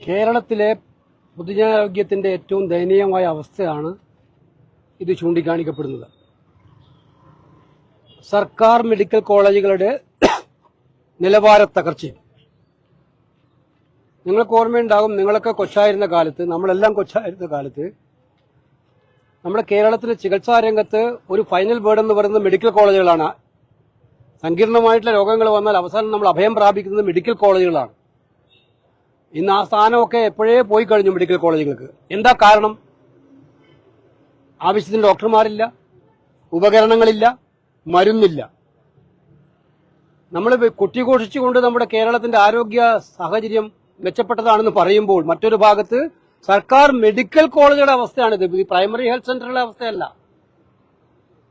കേരളത്തിലെ പൊതുജനാരോഗ്യത്തിന്റെ ഏറ്റവും ദയനീയമായ അവസ്ഥയാണ് ഇത് ചൂണ്ടിക്കാണിക്കപ്പെടുന്നത്. സർക്കാർ മെഡിക്കൽ കോളേജുകളുടെ നിലവാര തകർച്ചയും. നിങ്ങൾക്ക് ഓർമ്മയുണ്ടാകും, നിങ്ങളൊക്കെ കൊച്ചായിരുന്ന കാലത്ത്, നമ്മളെല്ലാം കൊച്ചായിരുന്ന കാലത്ത്, നമ്മുടെ കേരളത്തിലെ ചികിത്സാ രംഗത്ത് ഒരു ഫൈനൽ ബേർഡ് എന്ന് പറയുന്നത് മെഡിക്കൽ കോളേജുകളാണ്. സങ്കീർണമായിട്ടുള്ള രോഗങ്ങൾ വന്നാൽ അവസാനം നമ്മൾ അഭയം പ്രാപിക്കുന്നത് മെഡിക്കൽ കോളേജുകളാണ്. ഇന്ന് ആ സ്ഥാനമൊക്കെ എപ്പോഴേ പോയി കഴിഞ്ഞു മെഡിക്കൽ കോളേജുകൾക്ക്. എന്താ കാരണം? ആവശ്യത്തിന് ഡോക്ടർമാരില്ല, ഉപകരണങ്ങളില്ല, മരുന്നില്ല. നമ്മൾ കുട്ടിഘോഷിച്ചുകൊണ്ട് നമ്മുടെ കേരളത്തിന്റെ ആരോഗ്യ സാഹചര്യം മെച്ചപ്പെട്ടതാണെന്ന് പറയുമ്പോൾ മറ്റൊരു ഭാഗത്ത് സർക്കാർ മെഡിക്കൽ കോളേജുകളുടെ അവസ്ഥയാണിത്. ഇത് പ്രൈമറി ഹെൽത്ത് സെന്ററുകളുടെ അവസ്ഥയല്ല,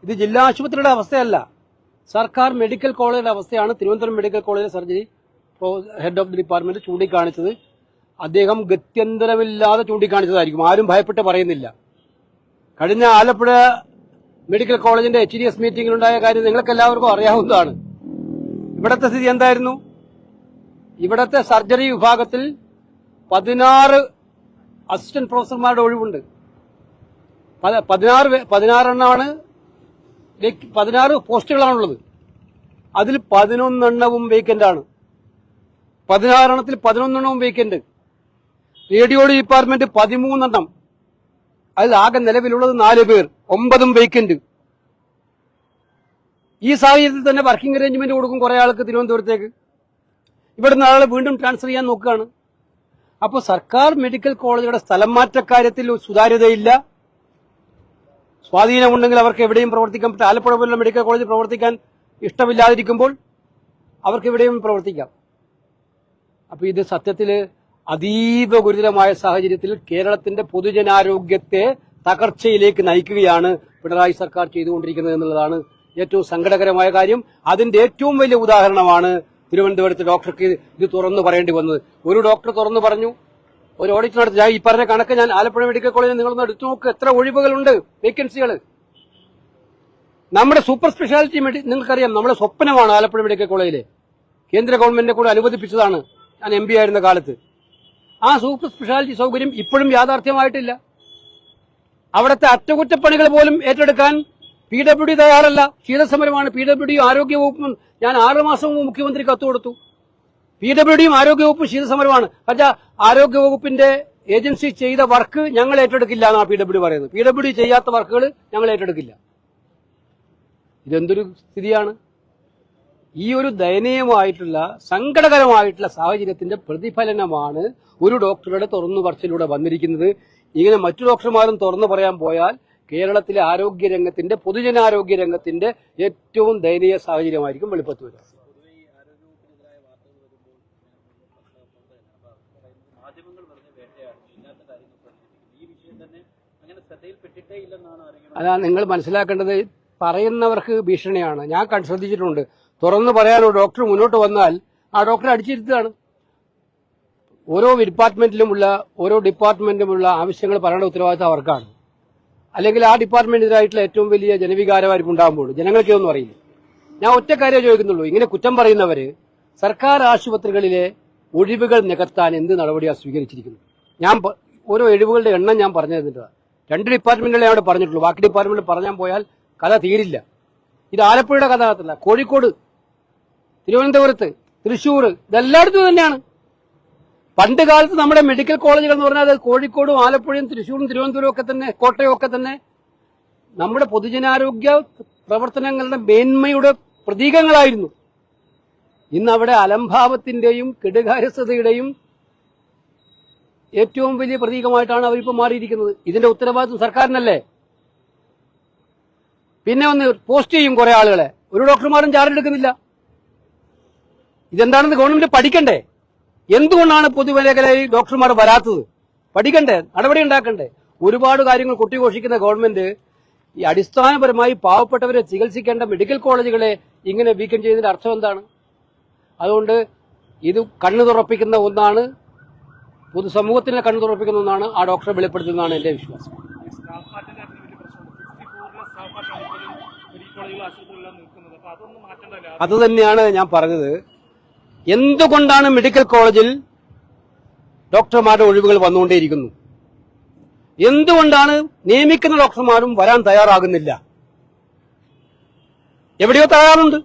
ഇത് ജില്ലാ ആശുപത്രിയുടെ അവസ്ഥയല്ല, സർക്കാർ മെഡിക്കൽ കോളേജുകളുടെ അവസ്ഥയാണ്. തിരുവനന്തപുരം മെഡിക്കൽ കോളേജിലെ surgery head of the department ചൂണ്ടിക്കാണിച്ചത്. അദ്ദേഹം ഗത്യന്തരമില്ലാതെ ചൂണ്ടിക്കാണിച്ചതായിരിക്കും, ആരും ഭയപ്പെട്ട് പറയുന്നില്ല. കഴിഞ്ഞ ആലപ്പുഴ മെഡിക്കൽ കോളേജിന്റെ HDS മീറ്റിംഗിലുണ്ടായ കാര്യം നിങ്ങൾക്ക് എല്ലാവർക്കും അറിയാവുന്നതാണ്. ഇവിടത്തെ സ്ഥിതി എന്തായിരുന്നു? ഇവിടത്തെ സർജറി വിഭാഗത്തിൽ 16 അസിസ്റ്റന്റ് പ്രൊഫസർമാരുടെ ഒഴിവുണ്ട്. 16 പോസ്റ്റുകളാണുള്ളത്. അതിൽ 11 എണ്ണവും വേക്കന്റ് ആണ്. 16 എണ്ണത്തിൽ 11 എണ്ണവും വേക്കന്റ്. റേഡിയോളജി ഡിപ്പാർട്ട്മെന്റ് 13 എണ്ണം. അതിൽ ആകെ നിലവിലുള്ളത് 4 പേർ, 9ഉം വേക്കന്റ്. ഈ സാഹചര്യത്തിൽ തന്നെ വർക്കിംഗ് അറേഞ്ച്മെന്റ് കൊടുക്കും കുറെ ആൾക്ക് തിരുവനന്തപുരത്തേക്ക്. ഇവിടുന്ന് ആളെ വീണ്ടും ട്രാൻസ്ഫർ ചെയ്യാൻ നോക്കുകയാണ്. അപ്പോൾ സർക്കാർ മെഡിക്കൽ കോളേജുകളുടെ സ്ഥലം മാറ്റക്കാര്യത്തിൽ സുതാര്യതയില്ല. സ്വാധീനമുണ്ടെങ്കിൽ അവർക്ക് എവിടെയും പ്രവർത്തിക്കാൻ പറ്റും. ആലപ്പുഴ പോലുള്ള മെഡിക്കൽ കോളേജിൽ പ്രവർത്തിക്കാൻ ഇഷ്ടമില്ലാതിരിക്കുമ്പോൾ അവർക്ക് എവിടെയും പ്രവർത്തിക്കാം. അപ്പൊ ഇത് സത്യത്തിൽ അതീവ ഗുരുതരമായ സാഹചര്യത്തിൽ കേരളത്തിന്റെ പൊതുജനാരോഗ്യത്തെ തകർച്ചയിലേക്ക് നയിക്കുകയാണ് പിണറായി സർക്കാർ ചെയ്തുകൊണ്ടിരിക്കുന്നത് എന്നുള്ളതാണ് ഏറ്റവും സങ്കടകരമായ കാര്യം. അതിന്റെ ഏറ്റവും വലിയ ഉദാഹരണമാണ് തിരുവനന്തപുരത്ത് ഡോക്ടർക്ക് ഇത് തുറന്നു പറയേണ്ടി വന്നത്. ഒരു ഡോക്ടർ തുറന്നു പറഞ്ഞു, ഒരു ഓഡിറ്റ് നടത്തി. ഈ പറഞ്ഞ കണക്ക് ഞാൻ ആലപ്പുഴ മെഡിക്കൽ കോളേജിൽ നിങ്ങളൊന്ന് എടുത്തു നോക്ക്, എത്ര ഒഴിവുകളുണ്ട്, വേക്കൻസികൾ. നമ്മുടെ സൂപ്പർ സ്പെഷ്യാലിറ്റി നിങ്ങൾക്കറിയാം, നമ്മുടെ സ്വപ്നമാണ് ആലപ്പുഴ മെഡിക്കൽ കോളേജിലെ. കേന്ദ്ര ഗവൺമെന്റിനെ കൂടെ അനുവദിപ്പിച്ചതാണ് ഞാൻ MP ആയിരുന്ന കാലത്ത്. ആ സൂപ്പർ സ്പെഷ്യാലിറ്റി സൗകര്യം ഇപ്പോഴും യാഥാർത്ഥ്യമായിട്ടില്ല. അവിടുത്തെ അറ്റകുറ്റപ്പണികൾ പോലും ഏറ്റെടുക്കാൻ PWD തയ്യാറല്ല. ശീതസമരമാണ് PWD ആരോഗ്യവകുപ്പും. ഞാൻ 6 മാസം മുമ്പ് മുഖ്യമന്ത്രി കത്ത് കൊടുത്തു. PWDയും ആരോഗ്യവകുപ്പും ശീതസമരമാണ്. പക്ഷേ ആരോഗ്യവകുപ്പിന്റെ ഏജൻസി ചെയ്ത വർക്ക് ഞങ്ങൾ ഏറ്റെടുക്കില്ല എന്നാണ് PWD പറയുന്നത്. PWD ചെയ്യാത്ത വർക്കുകൾ ഞങ്ങൾ ഏറ്റെടുക്കില്ല. ഇതെന്തൊരു സ്ഥിതിയാണ്? ഈ ഒരു ദയനീയമായിട്ടുള്ള സങ്കടകരമായിട്ടുള്ള സാഹചര്യത്തിന്റെ പ്രതിഫലനമാണ് ഒരു ഡോക്ടറുടെ തുറന്നു പറച്ചിലൂടെ വന്നിരിക്കുന്നത്. ഇങ്ങനെ മറ്റു ഡോക്ടർമാരും തുറന്നു പറയാൻ പോയാൽ കേരളത്തിലെ ആരോഗ്യരംഗത്തിന്റെ പൊതുജനാരോഗ്യ രംഗത്തിന്റെ ഏറ്റവും ദയനീയ സാഹചര്യമായിരിക്കും വെളിപ്പത്ത് വരിക. അതാ നിങ്ങൾ മനസ്സിലാക്കേണ്ടത്. പറയുന്നവർക്ക് ഭീഷണിയാണ്. ഞാൻ ശ്രദ്ധിച്ചിട്ടുണ്ട്, തുറന്നു പറയാൻ ഒരു ഡോക്ടർ മുന്നോട്ട് വന്നാൽ ആ ഡോക്ടറെ അടിച്ചിരുത്തുകയാണ്. ഓരോ ഡിപ്പാർട്ട്മെന്റിലുമുള്ള ആവശ്യങ്ങൾ പറയേണ്ട ഉത്തരവാദിത്തം അവർക്കാണ്. അല്ലെങ്കിൽ ആ ഡിപ്പാർട്ട്മെന്റിനായിട്ടുള്ള ഏറ്റവും വലിയ ജനവികാരമായിരിക്കും ഉണ്ടാകുമ്പോൾ ജനങ്ങൾക്ക് ഇതൊന്നും അറിയില്ല. ഞാൻ ഒറ്റ കാര്യം ചോദിക്കുന്നുള്ളൂ, ഇങ്ങനെ കുറ്റം പറയുന്നവര് സർക്കാർ ആശുപത്രികളിലെ ഒഴിവുകൾ നികത്താൻ എന്ത് നടപടിയാണ് സ്വീകരിച്ചിരിക്കുന്നത്? ഞാൻ ഓരോ ഒഴിവുകളുടെ എണ്ണം ഞാൻ പറഞ്ഞു തന്നിട്ടാണ്. 2 ഡിപ്പാർട്ട്മെന്റുകളെ അവിടെ പറഞ്ഞിട്ടുള്ളൂ. ബാക്കി ഡിപ്പാർട്ട്മെന്റിൽ പറഞ്ഞാൽ പോയാൽ കഥ തീരില്ല. ഇത് ആലപ്പുഴയുടെ കഥ മാത്രമല്ല, കോഴിക്കോട്, തിരുവനന്തപുരത്ത്, തൃശ്ശൂർ, ഇതെല്ലായിടത്തും തന്നെയാണ്. പണ്ട് കാലത്ത് നമ്മുടെ മെഡിക്കൽ കോളേജുകൾ എന്ന് പറഞ്ഞാൽ കോഴിക്കോടും ആലപ്പുഴയും തൃശ്ശൂരും തിരുവനന്തപുരവും ഒക്കെ തന്നെ, കോട്ടയം ഒക്കെ തന്നെ നമ്മുടെ പൊതുജനാരോഗ്യ പ്രവർത്തനങ്ങളുടെ മേന്മയുടെ പ്രതീകങ്ങളായിരുന്നു. ഇന്ന് അവിടെ അലംഭാവത്തിന്റെയും കെടുകാര്യസ്ഥതയുടെയും ഏറ്റവും വലിയ പ്രതീകമായിട്ടാണ് അവരിപ്പോൾ മാറിയിരിക്കുന്നത്. ഇതിന്റെ ഉത്തരവാദിത്വം സർക്കാരിനല്ലേ? പിന്നെ ഒന്ന് പോസ്റ്റ് ചെയ്യും കുറെ ആളുകളെ, ഒരു ഡോക്ടർമാരും ചാർജ് എടുക്കുന്നില്ല. ഇതെന്താണെന്ന് ഗവൺമെന്റ് പഠിക്കണ്ടേ? എന്തുകൊണ്ടാണ് പൊതുമേഖലയിൽ ഡോക്ടർമാർ വരാത്തത്? പഠിക്കണ്ടേ? നടപടി ഉണ്ടാക്കണ്ടേ? ഒരുപാട് കാര്യങ്ങൾ കൊട്ടിഘോഷിക്കുന്ന ഗവൺമെന്റ് ഈ അടിസ്ഥാനപരമായി പാവപ്പെട്ടവരെ ചികിത്സിക്കേണ്ട മെഡിക്കൽ കോളേജുകളെ ഇങ്ങനെ വീക്കം ചെയ്യുന്നതിന്റെ അർത്ഥം എന്താണ്? അതുകൊണ്ട് ഇത് കണ്ണു തുറപ്പിക്കുന്ന ഒന്നാണ്, പൊതുസമൂഹത്തിനെ കണ്ണു തുറപ്പിക്കുന്ന ഒന്നാണ് ആ ഡോക്ടറെ വെളിപ്പെടുത്തുന്നതാണ് എന്റെ വിശ്വാസം. അതുതന്നെയാണ് ഞാൻ പറഞ്ഞത്. എന്തുകൊണ്ടാണ് മെഡിക്കൽ കോളേജിൽ ഡോക്ടർമാരുടെ ഒഴിവുകൾ വന്നുകൊണ്ടേയിരിക്കുന്നു. എന്തുകൊണ്ടാണ് നിയമിക്കുന്ന ഡോക്ടർമാരും വരാൻ തയ്യാറാകുന്നില്ല? എവിടെയോ തയ്യാറുണ്ട്.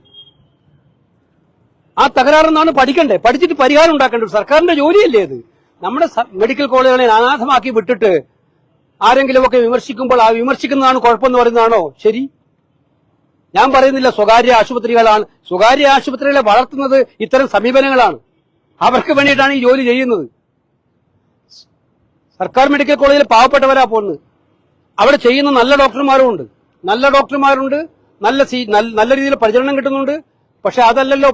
ആ തകരാറെന്നാണ് പഠിക്കണ്ടേ, പഠിച്ചിട്ട് പരിഹാരം ഉണ്ടാക്കേണ്ടത്. സർക്കാരിന്റെ ജോലിയല്ലേ അത്? നമ്മുടെ മെഡിക്കൽ കോളേജുകളെ അനാഥമാക്കി വിട്ടിട്ട് ആരെങ്കിലുമൊക്കെ വിമർശിക്കുമ്പോൾ ആ വിമർശിക്കുന്നതാണ് കുഴപ്പമെന്ന് പറയുന്നതാണോ ശരി? ഞാൻ പറയുന്നില്ല സ്വകാര്യ ആശുപത്രികളാണ്, സ്വകാര്യ ആശുപത്രികളെ വളർത്തുന്നത് ഇത്തരം സമീപനങ്ങളാണ്. അവർക്ക് വേണ്ടിയിട്ടാണ് ഈ ജോലി ചെയ്യുന്നത്. സർക്കാർ മെഡിക്കൽ കോളേജിൽ പാവപ്പെട്ടവരാ പോകുന്നത്. അവിടെ ചെയ്യുന്ന നല്ല ഡോക്ടർമാരും ഉണ്ട്, നല്ല രീതിയിൽ പരിചരണം കിട്ടുന്നുണ്ട്. പക്ഷെ അതല്ലല്ലോ,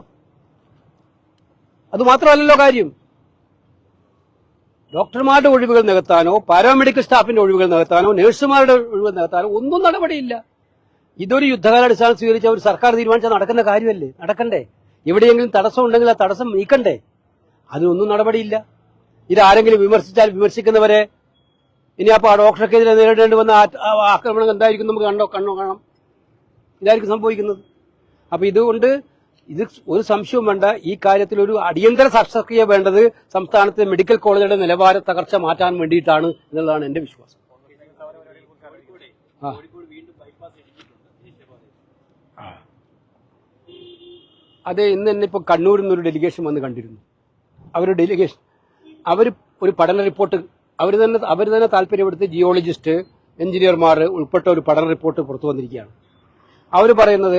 അത് മാത്രമല്ലല്ലോ കാര്യം. ഡോക്ടർമാരുടെ ഒഴിവുകൾ നികത്താനോ പാരാമെഡിക്കൽ സ്റ്റാഫിന്റെ ഒഴിവുകൾ നികത്താനോ നഴ്സുമാരുടെ ഒഴിവുകൾ നികത്താനോ ഒന്നും നടപടിയില്ല. ഇതൊരു യുദ്ധകാലാടിസ്ഥാനം സ്വീകരിച്ച ഒരു സർക്കാർ തീരുമാനിച്ചാൽ നടക്കുന്ന കാര്യമല്ലേ? നടക്കണ്ടേ? എവിടെയെങ്കിലും തടസ്സം ഉണ്ടെങ്കിൽ ആ തടസ്സം നീക്കണ്ടേ? അതിനൊന്നും നടപടിയില്ല. ഇതാരെങ്കിലും വിമർശിച്ചാൽ വിമർശിക്കുന്നവരെ ഇനി അപ്പോൾ ആ ഡോക്ടർക്കെതിരെ നേരിടേണ്ടി വന്ന ആക്രമണം എന്തായിരിക്കും നമുക്ക് കാണാം. ഇതായിരിക്കും സംഭവിക്കുന്നത്. അപ്പൊ ഇതുകൊണ്ട് ഇത് ഒരു സംശയവും വേണ്ട, ഈ കാര്യത്തിൽ ഒരു അടിയന്തര ശസ്ത്രക്രിയ വേണ്ടത് സംസ്ഥാനത്തെ മെഡിക്കൽ കോളേജുകളുടെ നിലവാര തകർച്ച മാറ്റാൻ വേണ്ടിയിട്ടാണ് എന്നുള്ളതാണ് എന്റെ വിശ്വാസം. അതെ, ഇന്ന് തന്നെ ഇപ്പൊ കണ്ണൂരിൽ നിന്നൊരു ഡെലിഗേഷൻ വന്ന് കണ്ടിരുന്നു. അവർ ഒരു പഠന റിപ്പോർട്ട് അവർ തന്നെ താല്പര്യപ്പെടുത്തി ജിയോളജിസ്റ്റ്, എഞ്ചിനീയർമാർ ഉൾപ്പെട്ട ഒരു പഠന റിപ്പോർട്ട് പുറത്തു വന്നിരിക്കുകയാണ്. അവർ പറയുന്നത്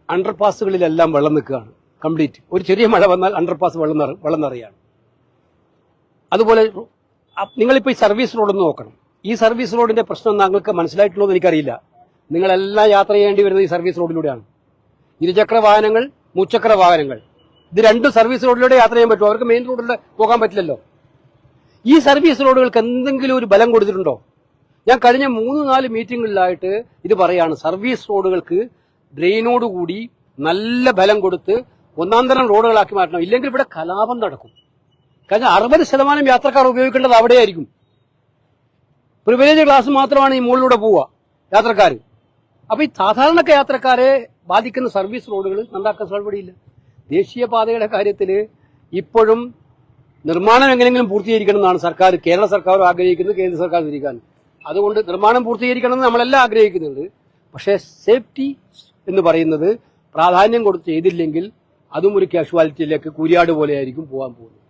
അണ്ടർപാസുകളിലെല്ലാം വെള്ളം നിൽക്കുകയാണ് കംപ്ലീറ്റ്. ഒരു ചെറിയ മഴ വന്നാൽ അണ്ടർപാസ് വെള്ളം നിറയാണ്. അതുപോലെ നിങ്ങളിപ്പോൾ ഈ സർവീസ് റോഡൊന്ന് നോക്കണം. ഈ സർവീസ് റോഡിന്റെ പ്രശ്നം താങ്കൾക്ക് മനസ്സിലായിട്ടുള്ളൂ എന്ന് എനിക്കറിയില്ല. നിങ്ങളെല്ലാം യാത്ര ചെയ്യേണ്ടി വരുന്നത് ഈ സർവീസ് റോഡിലൂടെയാണ്. ഇരുചക്ര വാഹനങ്ങൾ, മുച്ചക്ര വാഹനങ്ങൾ, ഇത് രണ്ടും സർവീസ് റോഡിലൂടെ യാത്ര ചെയ്യാൻ പറ്റുമോ? അവർക്ക് മെയിൻ റോഡിലൂടെ പോകാൻ പറ്റില്ലല്ലോ. ഈ സർവീസ് റോഡുകൾക്ക് എന്തെങ്കിലും ഒരു ബലം കൊടുത്തിട്ടുണ്ടോ? ഞാൻ കഴിഞ്ഞ 3-4 മീറ്റിംഗുകളിലായിട്ട് ഇത് പറയാണ്. സർവീസ് റോഡുകൾക്ക് ഡ്രെയിനോടുകൂടി നല്ല ബലം കൊടുത്ത് ഒന്നാം തരം റോഡുകളാക്കി മാറ്റണം. ഇല്ലെങ്കിൽ ഇവിടെ കലാപം നടക്കും. കാരണം 60% യാത്രക്കാർ ഉപയോഗിക്കേണ്ടത് അവിടെയായിരിക്കും. പ്രിവിലേജ് ക്ലാസ് മാത്രമാണ് ഈ മുകളിലൂടെ പോവുക യാത്രക്കാർ. അപ്പൊ ഈ സാധാരണ യാത്രക്കാരെ ബാധിക്കുന്ന സർവീസ് റോഡുകൾ നന്നാക്കാൻ നടപടിയില്ല. ദേശീയപാതയുടെ കാര്യത്തിൽ ഇപ്പോഴും നിർമ്മാണം എങ്ങനെയെങ്കിലും പൂർത്തീകരിക്കണം എന്നാണ് കേരള സർക്കാർ ആഗ്രഹിക്കുന്നത്, കേന്ദ്ര സർക്കാർ തിരിക്കാൻ. അതുകൊണ്ട് നിർമ്മാണം പൂർത്തീകരിക്കണം എന്ന് നമ്മളെല്ലാം ആഗ്രഹിക്കുന്നുണ്ട്. പക്ഷേ സേഫ്റ്റി എന്ന് പറയുന്നത് പ്രാധാന്യം കൊടുത്ത് ചെയ്തില്ലെങ്കിൽ അതും ഒരു കാഷ്വാലിറ്റിയിലേക്ക് കൂരിയാട് പോലെയായിരിക്കും പോകാൻ പോകുന്നത്.